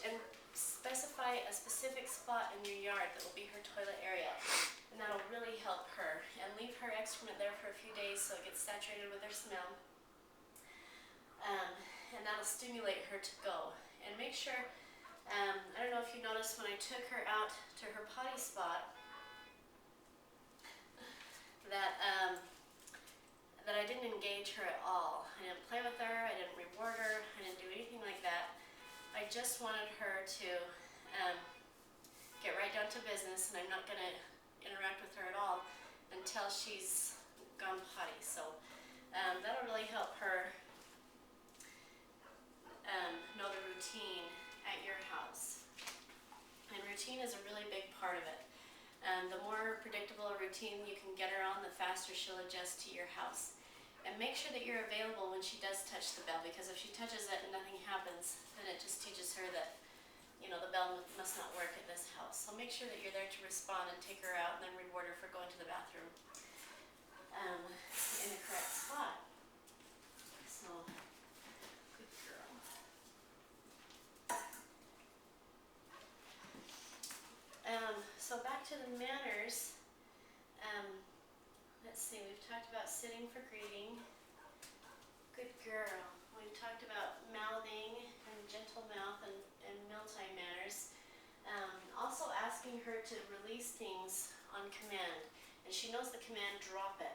and specify a specific spot in your yard that will be her toilet area. And that'll really help her. And leave her excrement there for a few days so it gets saturated with her smell. And that'll stimulate her to go. And make sure, I don't know if you noticed when I took her out to her potty spot, that that I didn't engage her at all. I didn't play with her, I didn't reward her, I didn't do anything like that. I just wanted her to get right down to business, and I'm not going to interact with her at all until she's gone potty. So that'll really help her know the routine at your house. And routine is a really big part of it. The more predictable a routine you can get her on, the faster she'll adjust to your house. And make sure that you're available when she does touch the bell, because if she touches it and nothing happens, then it just teaches her that, you know, the bell must not work at this house. So make sure that you're there to respond and take her out and then reward her for going to the bathroom in the correct spot. So, good girl. So back to the manners. Let's see, we've talked about sitting for greeting. Good girl. We've talked about mouthing and gentle mouth and mealtime manners. Also asking her to release things on command. And she knows the command, drop it.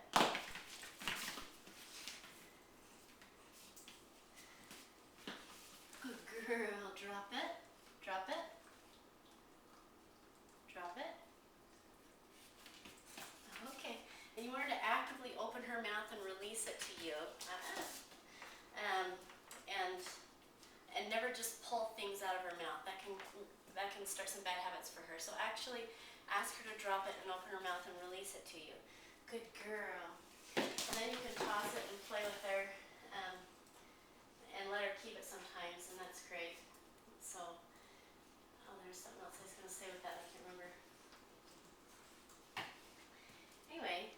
Good girl, drop it. Drop it. Drop it. Okay. And you want her to actively open her mouth and release it to you. And never just pull things out of her mouth. That can start some bad habits for her. So actually ask her to drop it and open her mouth and release it to you. Good girl. And then you can toss it and play with her and let her keep it sometimes, and that's great. So, oh, there's something else I was going to say with that. I can't remember. Anyway,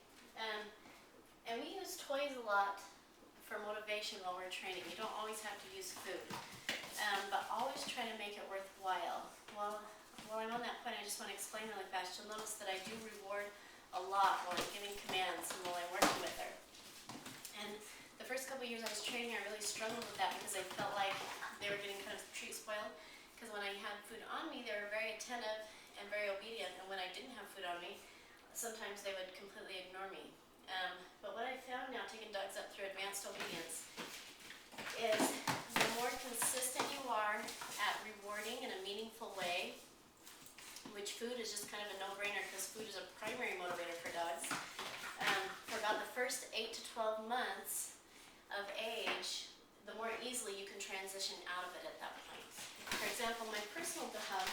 and we use toys a lot for motivation while we're training. You don't always have to use food, but always try to make it worthwhile. Well, while I'm on that point, I just want to explain really fast. You'll notice that I do reward a lot while I'm giving commands and while I'm working with her. And the first couple of years I was training, I really struggled with that because I felt like they were getting kind of treat spoiled. Because when I had food on me, they were very attentive and very obedient. And when I didn't have food on me, sometimes they would completely ignore me. But what I found now, taking dogs up through advanced obedience, is the more consistent you are at rewarding in a meaningful way, which food is just kind of a no-brainer because food is a primary motivator for dogs. For about the first 8 to 12 months of age, the more easily you can transition out of it at that point. For example, my personal dog,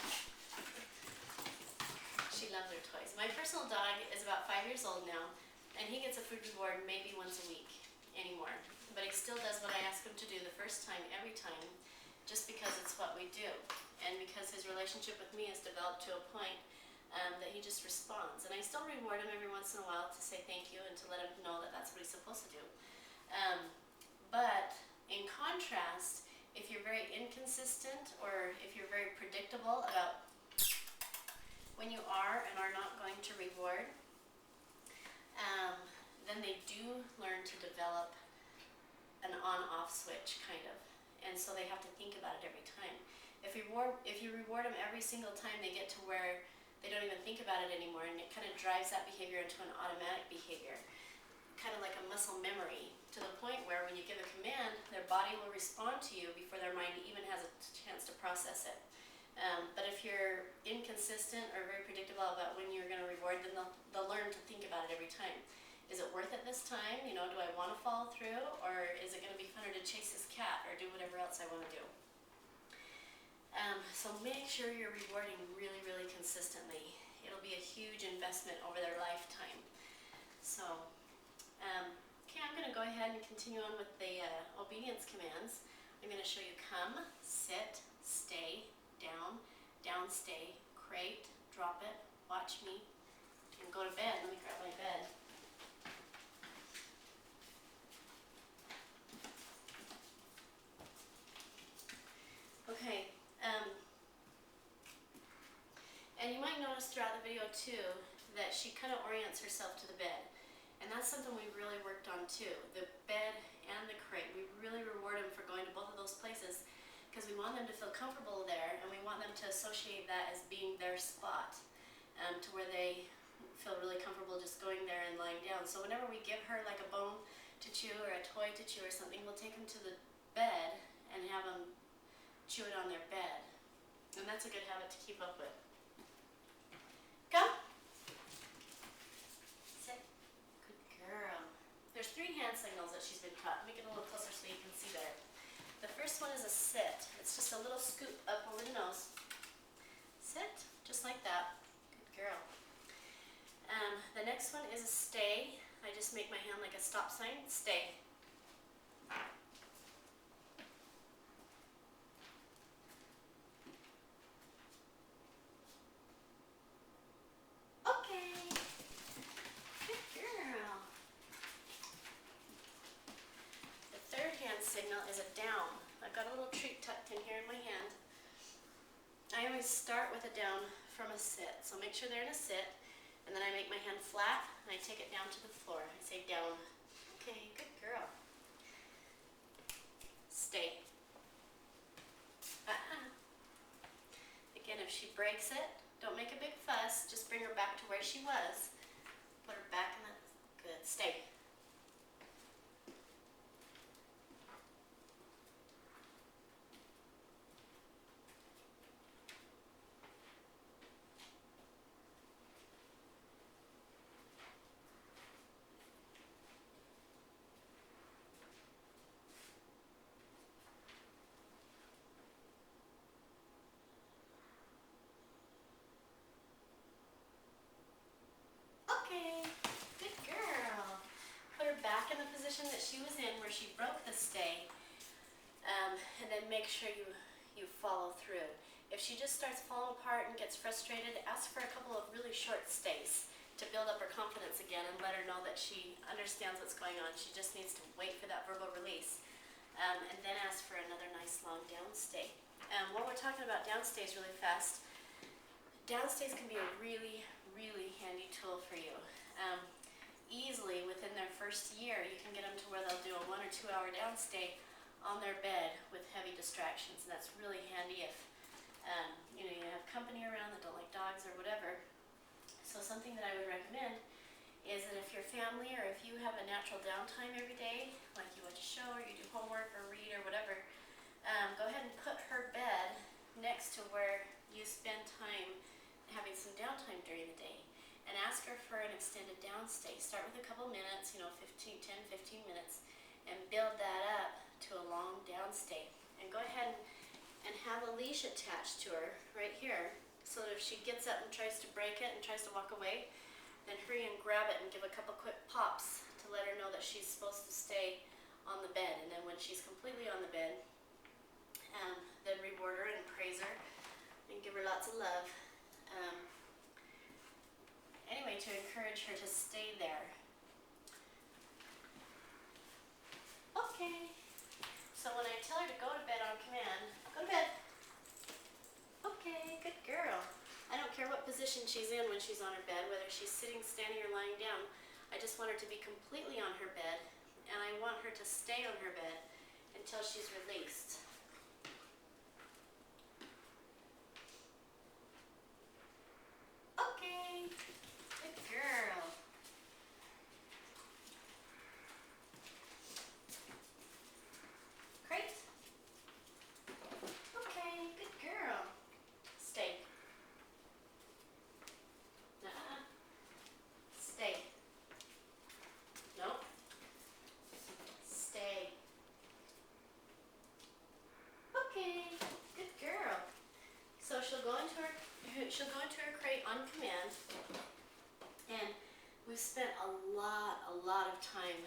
she loves her toys. My personal dog is about 5 years old now, and he gets a food reward maybe once a week anymore. But he still does what I ask him to do the first time, every time, just because it's what we do. And because his relationship with me has developed to a point that he just responds. And I still reward him every once in a while to say thank you and to let him know that that's what he's supposed to do. But in contrast, if you're very inconsistent or if you're very predictable about when you are and are not going to reward, then they do learn to develop an on-off switch, kind of. And so they have to think about it every time. If you reward them every single time, they get to where they don't even think about it anymore, and it kind of drives that behavior into an automatic behavior, kind of like a muscle memory, to the point where when you give a command, their body will respond to you before their mind even has a chance to process it. But if you're inconsistent or very predictable about when you're going to reward, then they'll learn to think about it every time. Is it worth it this time? You know, do I want to follow through? Or is it going to be funner to chase this cat or do whatever else I want to do? So make sure you're rewarding really, really consistently. It'll be a huge investment over their lifetime. So, okay, I'm going to go ahead and continue on with the obedience commands. I'm going to show you come, sit, stay, down, down, stay, crate, drop it, watch me, and go to bed. Let me grab my bed. Okay, throughout the video too that she kind of orients herself to the bed. And that's something we really worked on too. The bed and the crate. We really reward them for going to both of those places because we want them to feel comfortable there, and we want them to associate that as being their spot, to where they feel really comfortable just going there and lying down. So whenever we give her like a bone to chew or a toy to chew or something, we'll take them to the bed and have them chew it on their bed. And that's a good habit to keep up with. Come. Sit. Good girl. There's 3 hand signals that she's been taught. Make it a little closer so you can see better. The first one is a sit. It's just a little scoop up over the nose. Sit, just like that. Good girl. The next one is a stay. I just make my hand like a stop sign. Stay. Okay. Good girl. The third hand signal is a down. I've got a little treat tucked in here in my hand. I always start with a down from a sit. So make sure they're in a sit. And then I make my hand flat, and I take it down to the floor. I say down. Okay, good girl. Stay. Again, if she breaks it, don't make a big fuss. Just bring her back to where she was. Put her back in the... Good. Stay. That she was in where she broke the stay, and then make sure you follow through. If she just starts falling apart and gets frustrated, ask for a couple of really short stays to build up her confidence again and let her know that she understands what's going on. She just needs to wait for that verbal release, and then ask for another nice long down stay. While we're talking about down stays really fast, down stays can be a really, really handy tool for you. Easily within their first year, you can get them to where they'll do a 1 or 2 hour downstay on their bed with heavy distractions, and that's really handy if you have company around that don't like dogs or whatever. So something that I would recommend is that if your family or if you have a natural downtime every day, like you watch a show or you do homework or read or whatever, go ahead and put her bed next to where you spend time having some downtime during the day. And ask her for an extended downstay. Start with a couple minutes, 10, 15 minutes, and build that up to a long downstay. And go ahead and have a leash attached to her right here, so that if she gets up and tries to break it and tries to walk away, then hurry and grab it and give a couple quick pops to let her know that she's supposed to stay on the bed. And then when she's completely on the bed, then reward her and praise her and give her lots of love. Anyway, to encourage her to stay there. Okay. So when I tell her to go to bed on command, go to bed. Okay, good girl. I don't care what position she's in when she's on her bed, whether she's sitting, standing, or lying down. I just want her to be completely on her bed, and I want her to stay on her bed until she's released. Okay. Girl. Great. Okay, good girl. Stay. Stay. No. Stay. Okay, good girl. So she'll go into her crate on command. And we've spent a lot of time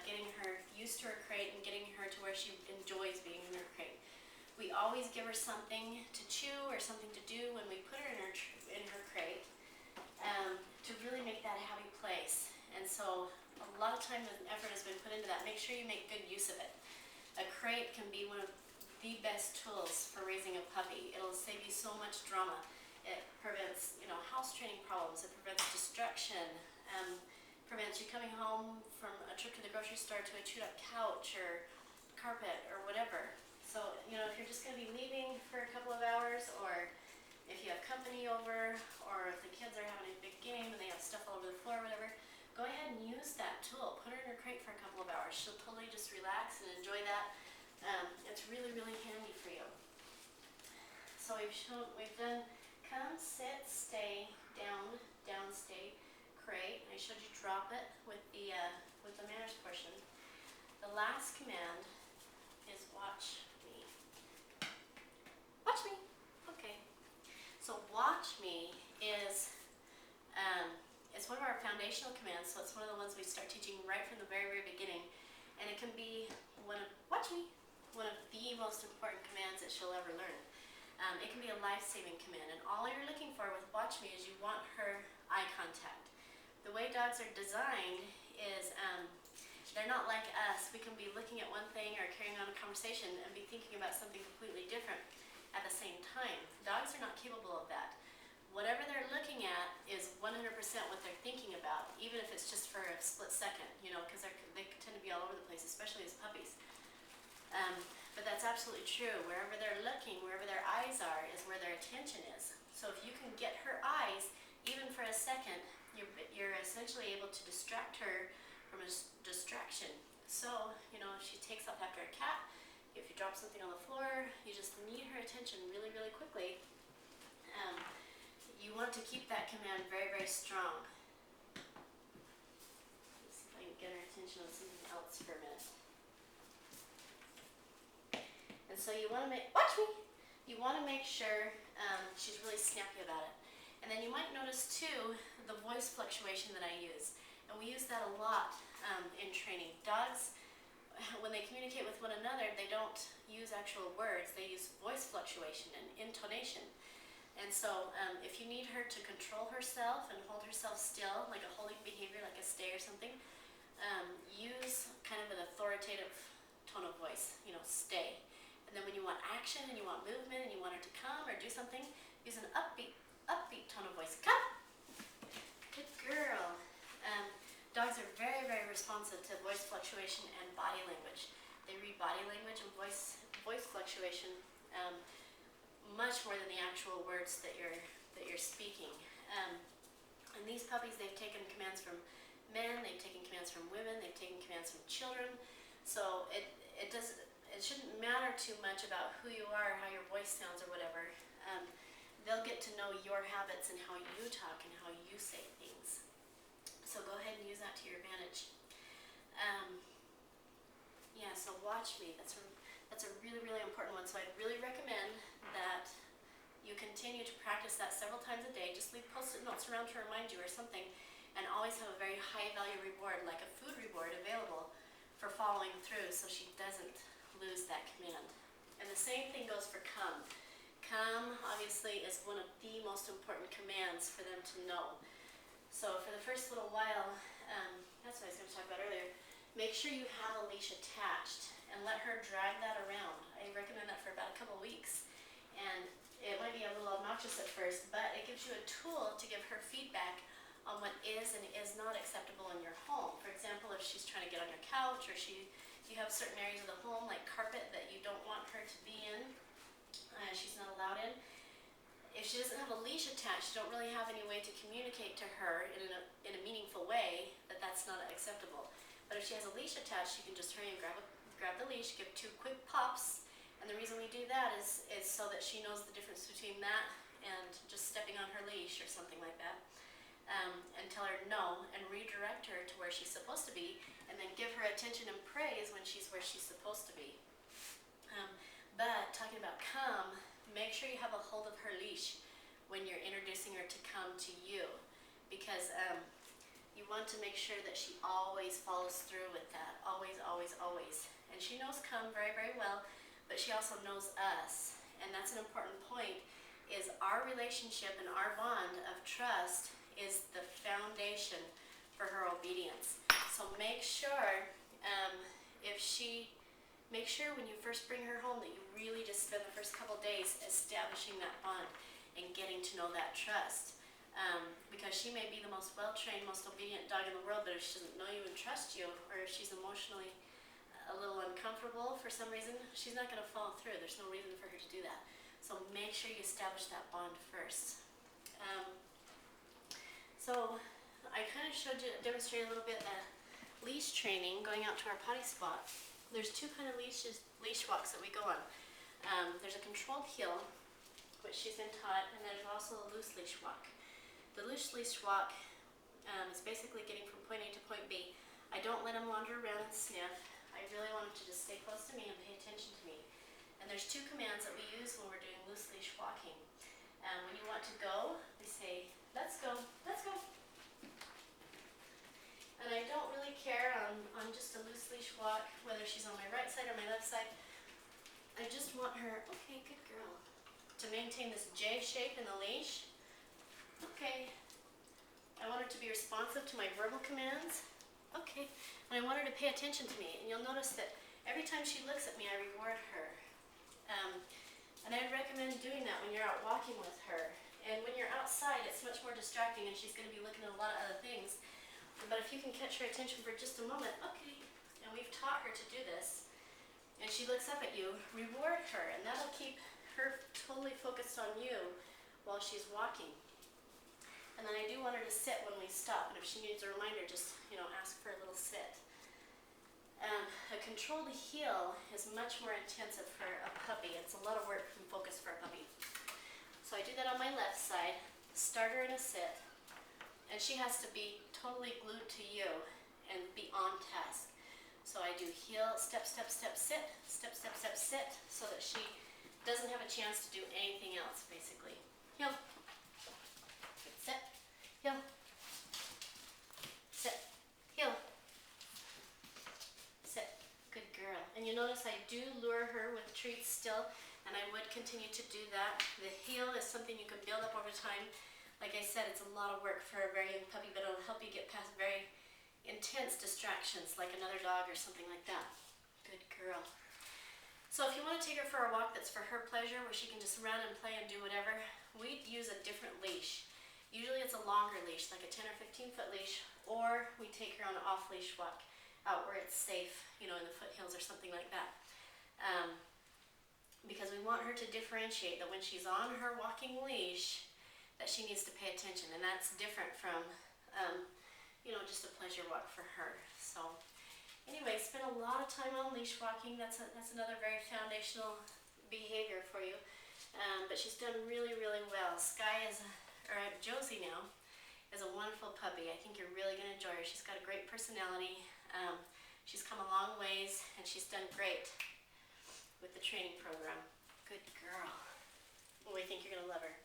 getting her used to her crate and getting her to where she enjoys being in her crate. We always give her something to chew or something to do when we put her in her crate, to really make that a happy place. And so a lot of time and effort has been put into that. Make sure you make good use of it. A crate can be one of the best tools for raising a puppy. It'll save you so much drama. It prevents, house training problems. It prevents destruction. Prevents you coming home from a trip to the grocery store to a chewed up couch or carpet or whatever. So, if you're just going to be leaving for a couple of hours, or if you have company over, or if the kids are having a big game and they have stuff all over the floor or whatever, go ahead and use that tool. Put her in her crate for a couple of hours. She'll totally just relax and enjoy that. It's really, really handy for you. So we've done come, sit, stay, down, stay, crate. I showed you drop it with the manners portion. The last command is watch me. Watch me. Okay. So watch me is it's one of our foundational commands. So it's one of the ones we start teaching right from the very, very beginning, and it can be one of the most important commands that she'll ever learn. It can be a life-saving command, and all you're looking for with watch me is you want her eye contact. The way dogs are designed is they're not like us. We can be looking at one thing or carrying on a conversation and be thinking about something completely different at the same time. Dogs are not capable of that. Whatever they're looking at is 100% what they're thinking about, even if it's just for a split second, because they tend to be all over the place, especially as puppies. But that's absolutely true. Wherever they're looking, wherever their eyes are, is where their attention is. So if you can get her eyes, even for a second, you're essentially able to distract her from a distraction. So, if she takes off after a cat, if you drop something on the floor, you just need her attention really, really quickly. You want to keep that command very, very strong. Let's see if I can get her attention on something else for a minute. And so you want to watch me! You want to make sure she's really snappy about it. And then you might notice too the voice fluctuation that I use. And we use that a lot in training. Dogs, when they communicate with one another, they don't use actual words. They use voice fluctuation and intonation. And so if you need her to control herself and hold herself still, like a holding behavior, like a stay or something, use kind of an authoritative tone of voice, stay. And then when you want action and you want movement and you want her to come or do something, use an upbeat tone of voice. Come! Good girl. Dogs are very, very responsive to voice fluctuation and body language. They read body language and voice fluctuation much more than the actual words that you're speaking. And these puppies, they've taken commands from men, they've taken commands from women, they've taken commands from children. So it shouldn't matter too much about who you are, how your voice sounds or whatever. They'll get to know your habits and how you talk and how you say things. So go ahead and use that to your advantage. So watch me. That's a really, really important one. So I'd really recommend that you continue to practice that several times a day. Just leave post-it notes around to remind you or something, and always have a very high value reward, like a food reward, available for following through so she doesn't lose that command. And the same thing goes for come. Come, obviously, is one of the most important commands for them to know. So for the first little while, that's what I was going to talk about earlier, make sure you have a leash attached and let her drag that around. I recommend that for about a couple weeks. And it might be a little obnoxious at first, but it gives you a tool to give her feedback on what is and is not acceptable in your home. For example, if she's trying to get on your couch, or you have certain areas of the home, like carpet, that you don't want her to be in, she's not allowed in. If she doesn't have a leash attached, you don't really have any way to communicate to her in a meaningful way that that's not acceptable. But if she has a leash attached, you can just hurry and grab the leash, give 2 quick pops. And the reason we do that is so that she knows the difference between that and just stepping on her leash or something like that. And tell her no, and redirect her to where she's supposed to be, and then give her attention and praise when she's where she's supposed to be. But talking about come, make sure you have a hold of her leash when you're introducing her to come to you, because you want to make sure that she always follows through with that. Always, always, always. And she knows come very, very well, but she also knows us. And that's an important point, is our relationship and our bond of trust is the foundation for her obedience. So make sure when you first bring her home that you really just spend the first couple days establishing that bond. and getting to know that trust. Because she may be the most well-trained, most obedient dog in the world, but if she doesn't know you and trust you, or if she's emotionally a little uncomfortable for some reason, she's not going to follow through. There's no reason for her to do that. So make sure you establish that bond first. So I kind of demonstrated a little bit of leash training going out to our potty spot. There's two kind of leash walks that we go on. There's a controlled heel, which she's been taught, and there's also a loose leash walk. The loose leash walk is basically getting from point A to point B. I don't let him wander around and sniff. I really want him to just stay close to me and pay attention to me. And there's two commands that we use when we're doing loose leash walking. When you want to go, we say, let's go, let's go. And I don't really care on just a loose leash walk, whether she's on my right side or my left side. I just want her, okay, good girl, to maintain this J shape in the leash. Okay. I want her to be responsive to my verbal commands. Okay. And I want her to pay attention to me. And you'll notice that every time she looks at me, I reward her. And I recommend doing that when you're out walking with her. And when you're outside, it's much more distracting and she's going to be looking at a lot of other things. But if you can catch her attention for just a moment, okay, and we've taught her to do this, and she looks up at you, reward her, and that'll keep her totally focused on you while she's walking. And then I do want her to sit when we stop, and if she needs a reminder, just, ask for a little sit. A controlled heel is much more intensive for a puppy. It's a lot of work and focus for a puppy. So I do that on my left side, start her in a sit, and she has to be totally glued to you and be on task. So I do heel, step, step, step, sit, step, step, step, sit, so that she doesn't have a chance to do anything else, basically. Heel. Sit, heel, sit, heel, sit. Good girl. And you notice I do lure her with treats still, and I would continue to do that. The heel is something you can build up over time. Like I said, it's a lot of work for a very young puppy, but it'll help you get past very intense distractions, like another dog or something like that. Good girl. So if you want to take her for a walk that's for her pleasure, where she can just run and play and do whatever, we'd use a different leash. Usually it's a longer leash, like a 10 or 15 foot leash, or we take her on an off-leash walk out where it's safe, in the foothills or something like that. Because we want her to differentiate that when she's on her walking leash, that she needs to pay attention, and that's different from, just a pleasure walk for her. So anyway, spend a lot of time on leash walking. That's another very foundational behavior for you. But she's done really, really well. Josie now is a wonderful puppy. I think you're really going to enjoy her. She's got a great personality. She's come a long ways, and she's done great with the training program. Good girl. We think you're going to love her.